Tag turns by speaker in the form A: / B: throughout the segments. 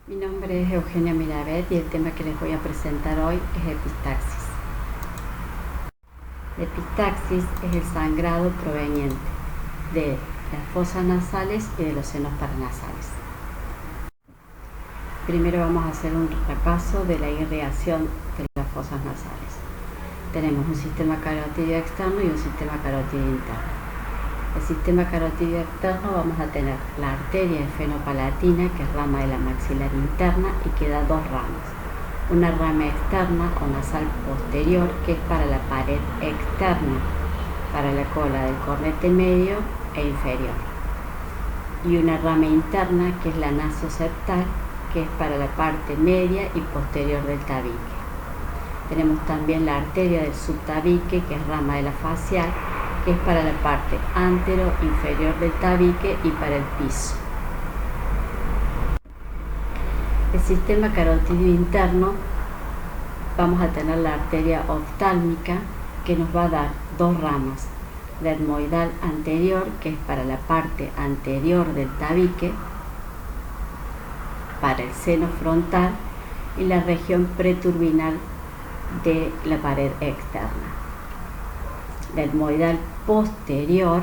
A: Mi nombre es Eugenia Mirabet y el tema que les voy a presentar hoy es epistaxis. La epistaxis es el sangrado proveniente de las fosas nasales y de los senos paranasales. Primero vamos a hacer un repaso de la irrigación de las fosas nasales. Tenemos un sistema carotidio externo y un sistema carotidio interno. El sistema carotidio externo vamos a tener la arteria esfenopalatina, que es rama de la maxilar interna y que da dos ramas. Una rama externa o nasal posterior, que es para la pared externa, para la cola del cornete medio e inferior. Y una rama interna, que es la nasoseptal, que es para la parte media y posterior del tabique. Tenemos también la arteria del subtabique, que es rama de la facial, que es para la parte antero-inferior del tabique y para el piso. El sistema carotidio interno, vamos a tener la arteria oftálmica, que nos va a dar dos ramas: la etmoidal anterior, que es para la parte anterior del tabique, para el seno frontal, y la región preturbinal de la pared externa. La etmoidal posterior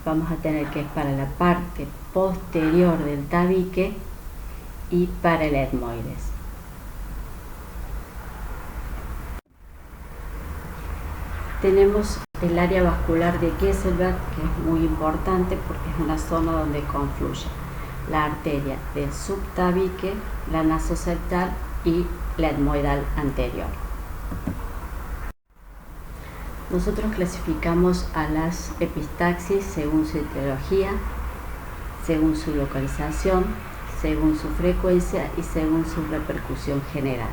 A: vamos a tener que es para la parte posterior del tabique y para el etmoides. Tenemos el área vascular de Kieselberg, que es muy importante porque es una zona donde confluye la arteria del subtabique, la nasoseptal y la etmoidal anterior. Nosotros clasificamos a las epistaxis según su etiología, según su localización, según su frecuencia y según su repercusión general.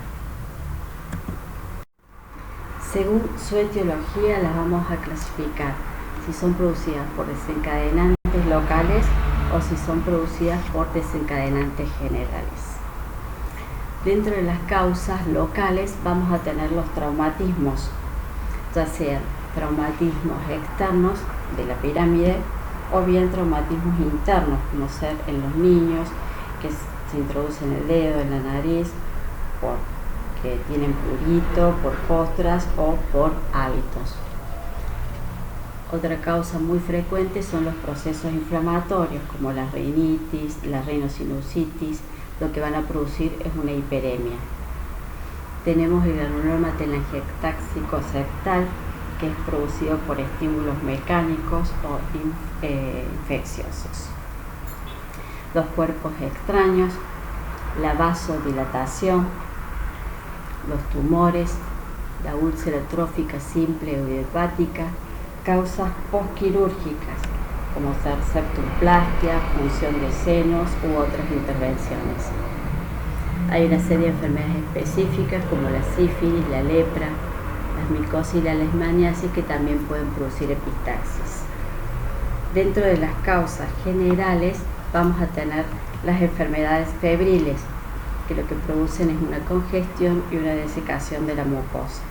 A: Según su etiología las vamos a clasificar si son producidas por desencadenantes locales o si son producidas por desencadenantes generales. Dentro de las causas locales vamos a tener los traumatismos, ya sean traumatismos externos de la pirámide o bien traumatismos internos, como ser en los niños que se introducen el dedo en la nariz porque tienen prurito, por postras o por hábitos. Otra causa muy frecuente son los procesos inflamatorios, como la rinitis, la rinosinusitis. Lo que van a producir es una hiperemia. Tenemos el granuloma telangiectáxico septal, que es producido por estímulos mecánicos o infecciosos. Los cuerpos extraños, la vasodilatación, los tumores, la úlcera trófica simple o idiopática, causas postquirúrgicas como ser septumplastia, punción de senos u otras intervenciones. Hay una serie de enfermedades específicas como la sífilis, la lepra, las micosis y la leishmaniasis que también pueden producir epistaxis. Dentro de las causas generales vamos a tener las enfermedades febriles, que lo que producen es una congestión y una desecación de la mucosa.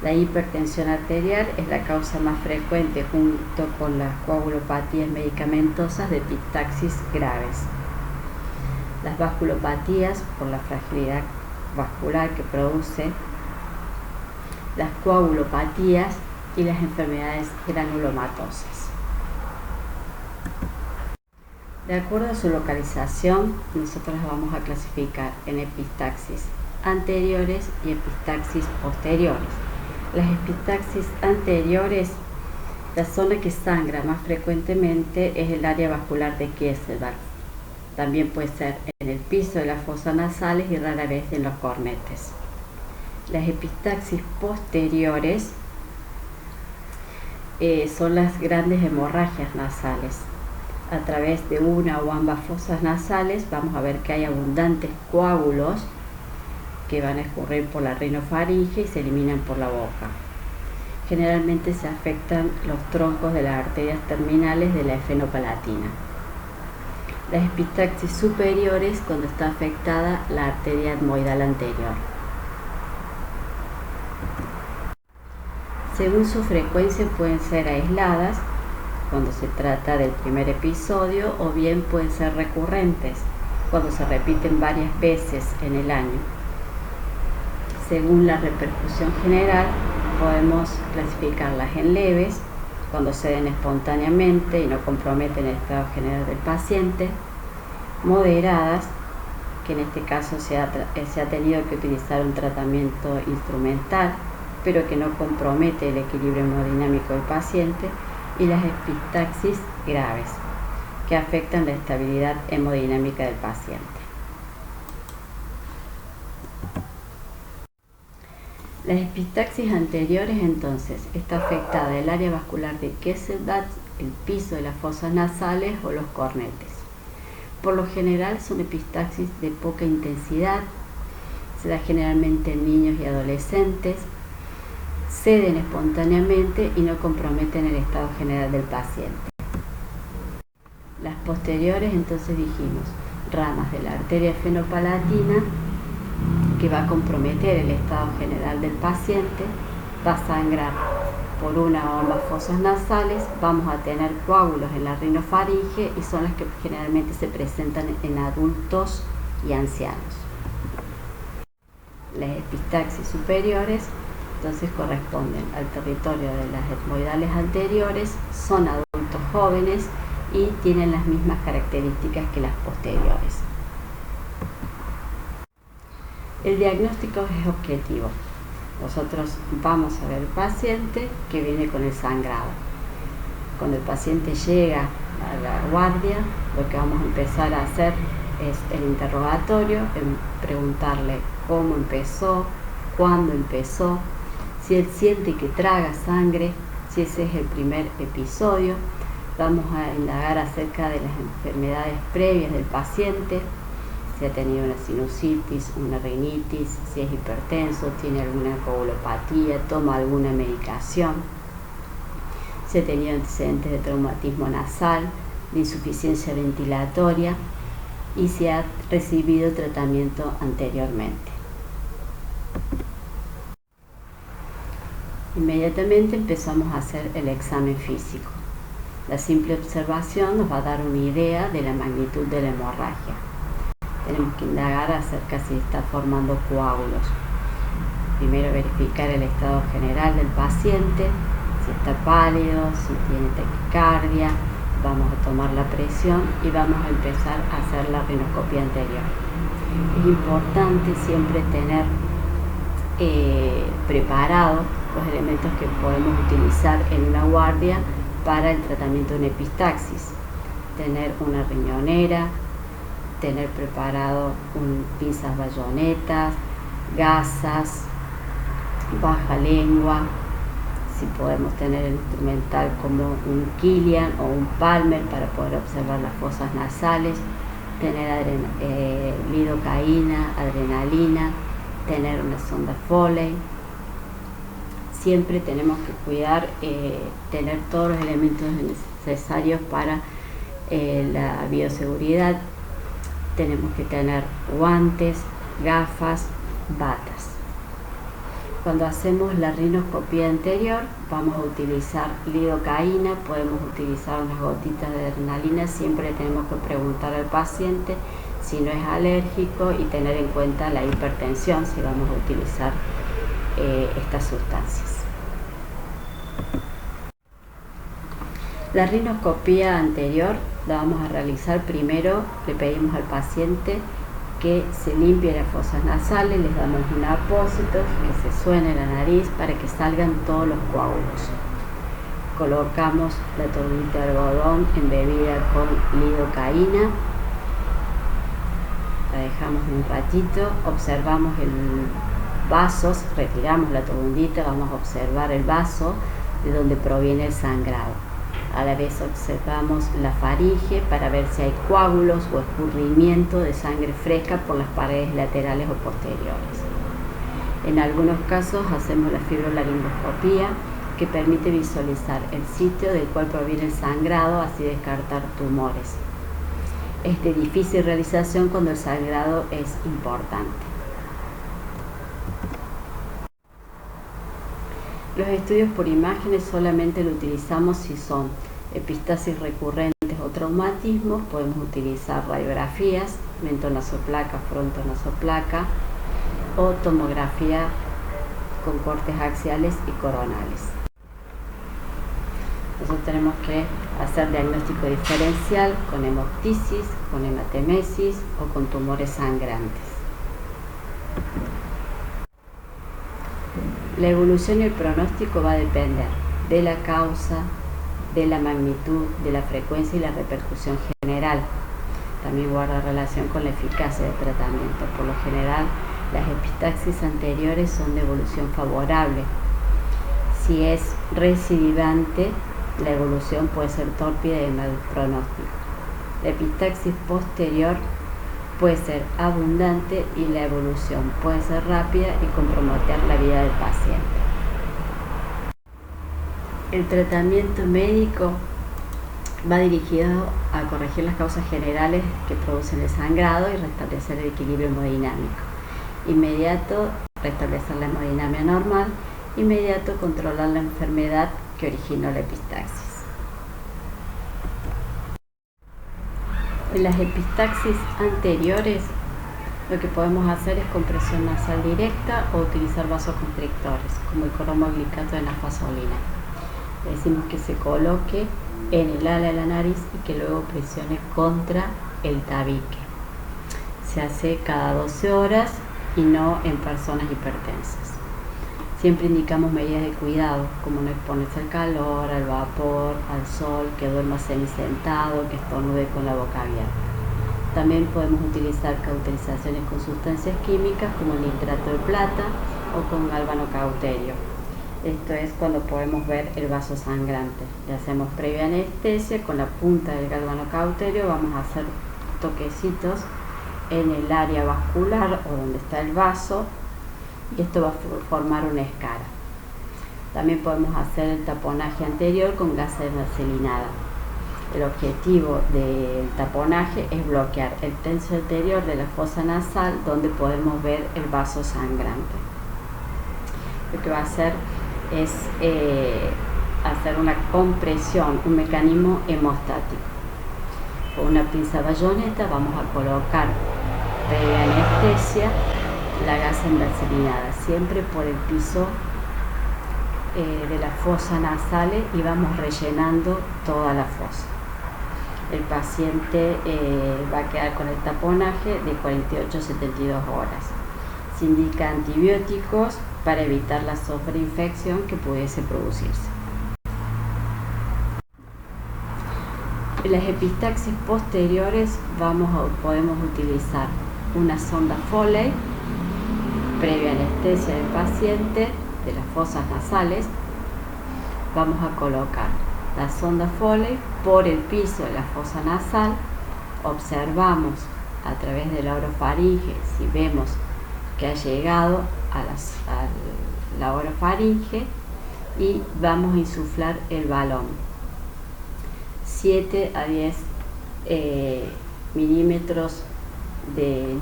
A: La hipertensión arterial es la causa más frecuente junto con las coagulopatías medicamentosas de epistaxis graves. Las vasculopatías por la fragilidad vascular que produce, las coagulopatías y las enfermedades granulomatosas. De acuerdo a su localización, nosotros las vamos a clasificar en epistaxis anteriores y epistaxis posteriores. Las epistaxis anteriores, la zona que sangra más frecuentemente es el área vascular de Kieselberg. También puede ser en el piso de las fosas nasales y rara vez en los cornetes. Las epistaxis posteriores son las grandes hemorragias nasales. A través de una o ambas fosas nasales vamos a ver que hay abundantes coágulos que van a escurrir por la rinofaringe y se eliminan por la boca. Generalmente se afectan los troncos de las arterias terminales de la esfenopalatina. Las epistaxis superiores, cuando está afectada la arteria etmoidal anterior. Según su frecuencia pueden ser aisladas cuando se trata del primer episodio o bien pueden ser recurrentes. cuando se repiten varias veces en el año. Según la repercusión general, podemos clasificarlas en leves, cuando se den espontáneamente y no comprometen el estado general del paciente; moderadas, que en este caso se ha tenido que utilizar un tratamiento instrumental, pero que no compromete el equilibrio hemodinámico del paciente; y las epistaxis graves, que afectan la estabilidad hemodinámica del paciente. Las epistaxis anteriores, entonces, está afectada el área vascular de Kesselbach, el piso de las fosas nasales o los cornetes. Por lo general son epistaxis de poca intensidad, se da generalmente en niños y adolescentes, ceden espontáneamente y no comprometen el estado general del paciente. Las posteriores, entonces dijimos, ramas de la arteria fenopalatina, que va a comprometer el estado general del paciente, va a sangrar por una o ambas fosas nasales, vamos a tener coágulos en la rinofaringe y son las que generalmente se presentan en adultos y ancianos. Las epistaxis superiores entonces corresponden al territorio de las etmoidales anteriores, son adultos jóvenes y tienen las mismas características que las posteriores. El diagnóstico es objetivo. Nosotros vamos a ver al paciente que viene con el sangrado. Cuando el paciente llega a la guardia, lo que vamos a empezar a hacer es el interrogatorio, preguntarle cómo empezó, cuándo empezó, si él siente que traga sangre, si ese es el primer episodio. Vamos a indagar acerca de las enfermedades previas del paciente, si ha tenido una sinusitis, una rinitis, si es hipertenso, tiene alguna coagulopatía, toma alguna medicación, si ha tenido antecedentes de traumatismo nasal, de insuficiencia ventilatoria y si ha recibido tratamiento anteriormente. Inmediatamente empezamos a hacer el examen físico. La simple observación nos va a dar una idea de la magnitud de la hemorragia. Tenemos que indagar acerca si está formando coágulos. Primero verificar el estado general del paciente, si está pálido, si tiene taquicardia. Vamos a tomar la presión y vamos a empezar a hacer la rinoscopia anterior. Es importante siempre tener preparado los elementos que podemos utilizar en una guardia para el tratamiento de una epistaxis. Tener una riñonera, tener preparado pinzas bayonetas, gasas, baja lengua, si podemos tener el instrumental como un Killian o un Palmer para poder observar las fosas nasales, tener lidocaína, adrenalina, tener una sonda Foley. Siempre tenemos que cuidar, tener todos los elementos necesarios para la bioseguridad. Tenemos que tener guantes, gafas, batas. Cuando hacemos la rinoscopia anterior, vamos a utilizar lidocaína, podemos utilizar unas gotitas de adrenalina. Siempre tenemos que preguntar al paciente si no es alérgico y tener en cuenta la hipertensión si vamos a utilizar estas sustancias. La rinoscopia anterior la vamos a realizar primero. Le pedimos al paciente que se limpie las fosas nasales, les damos un apósito, que se suene la nariz para que salgan todos los coágulos. Colocamos la toallita de algodón embebida con lidocaína, la dejamos un ratito, observamos el vaso, retiramos la toallita, vamos a observar el vaso de donde proviene el sangrado. A la vez observamos la faringe para ver si hay coágulos o escurrimiento de sangre fresca por las paredes laterales o posteriores. En algunos casos hacemos la fibrolaringoscopía, que permite visualizar el sitio del cual proviene el sangrado, así descartar tumores. Es de difícil realización cuando el sangrado es importante. Los estudios por imágenes solamente lo utilizamos si son epistaxis recurrentes o traumatismos podemos utilizar radiografías, mentonasoplaca, frontonasoplaca o tomografía con cortes axiales y coronales. Nosotros tenemos que hacer diagnóstico diferencial con hemoptisis, con hematemesis o con tumores sangrantes. La evolución y el pronóstico va a depender de la causa, de la magnitud, de la frecuencia y la repercusión general. También guarda relación con la eficacia del tratamiento. Por lo general, las epistaxis anteriores son de evolución favorable. Si es recidivante, la evolución puede ser tórpida y mal pronóstico. La epistaxis posterior puede ser abundante y la evolución puede ser rápida y comprometer la vida del paciente. El tratamiento médico va dirigido a corregir las causas generales que producen el sangrado y restablecer el equilibrio hemodinámico. Inmediato, restablecer la hemodinamia normal. Inmediato, controlar la enfermedad que originó la epistaxis. En las epistaxis anteriores, lo que podemos hacer es compresión nasal directa o utilizar vasoconstrictores, como el cromoglicato de nafasolina. Le decimos que se coloque en el ala de la nariz y que luego presione contra el tabique. Se hace cada 12 horas y no en personas hipertensas. Siempre indicamos medidas de cuidado, como no exponerse al calor, al vapor, al sol, que duerma semisentado, que estornude con la boca abierta. También podemos utilizar cauterizaciones con sustancias químicas como el nitrato de plata o con galvanocauterio. Esto es cuando podemos ver el vaso sangrante. Le hacemos previa anestesia con la punta del galvanocauterio, vamos a hacer toquecitos en el área vascular o donde está el vaso, y esto va a formar una escara. También podemos hacer el taponaje anterior con gasa de vaselinada. El objetivo del taponaje es bloquear el tercio anterior de la fosa nasal donde podemos ver el vaso sangrante. Lo que va a hacer es hacer una compresión, un mecanismo hemostático. Con una pinza bayoneta vamos a colocar previa anestesia la gasa vaselinada, siempre por el piso de las fosas nasales, y vamos rellenando toda la fosa. El paciente va a quedar con el taponaje de 48 a 72 horas. Se indica antibióticos para evitar la sobreinfección que pudiese producirse. En las epistaxis posteriores podemos utilizar una sonda Foley previa anestesia del paciente de las fosas nasales. Vamos a colocar la sonda Foley por el piso de la fosa nasal, observamos a través de la orofaringe si vemos que ha llegado a la orofaringe, y vamos a insuflar el balón 7 a 10 milímetros de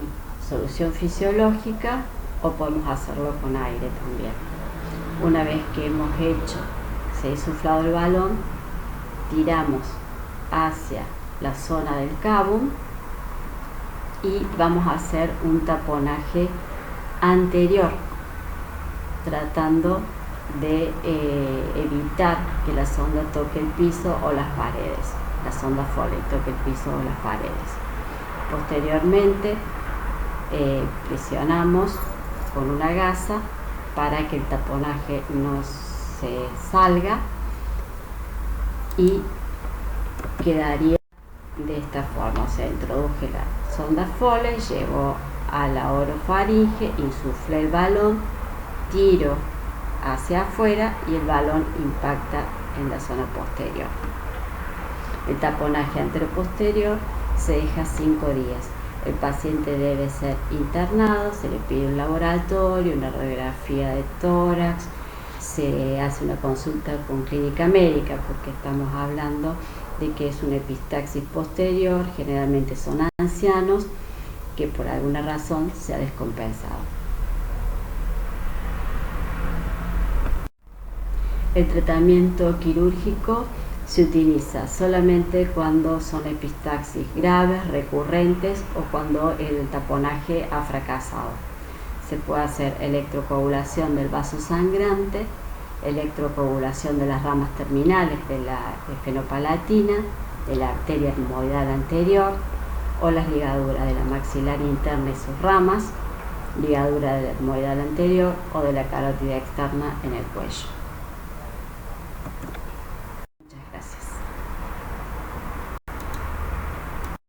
A: solución fisiológica, o podemos hacerlo con aire también. Una vez que hemos se ha insuflado el balón, tiramos hacia la zona del cabum y vamos a hacer un taponaje anterior, tratando de evitar que la sonda toque el piso o las paredes, la sonda Foley toque el piso o las paredes. Posteriormente presionamos con una gasa para que el taponaje no se salga, y quedaría de esta forma. O sea, introduje la sonda Foley, llevo a la orofaringe, insuflé el balón, tiro hacia afuera y el balón impacta en la zona posterior. El taponaje anteroposterior se deja 5 días. El paciente debe ser internado, se le pide un laboratorio, una radiografía de tórax, se hace una consulta con clínica médica, porque estamos hablando de que es una epistaxis posterior, generalmente son ancianos que por alguna razón se ha descompensado. El tratamiento quirúrgico se utiliza solamente cuando son epistaxis graves, recurrentes o cuando el taponaje ha fracasado. Se puede hacer electrocoagulación del vaso sangrante, electrocoagulación de las ramas terminales de la fenopalatina, de la arteria etmoidal anterior o las ligaduras de la maxilar interna y sus ramas, ligadura de la etmoidal anterior o de la carótida externa en el cuello.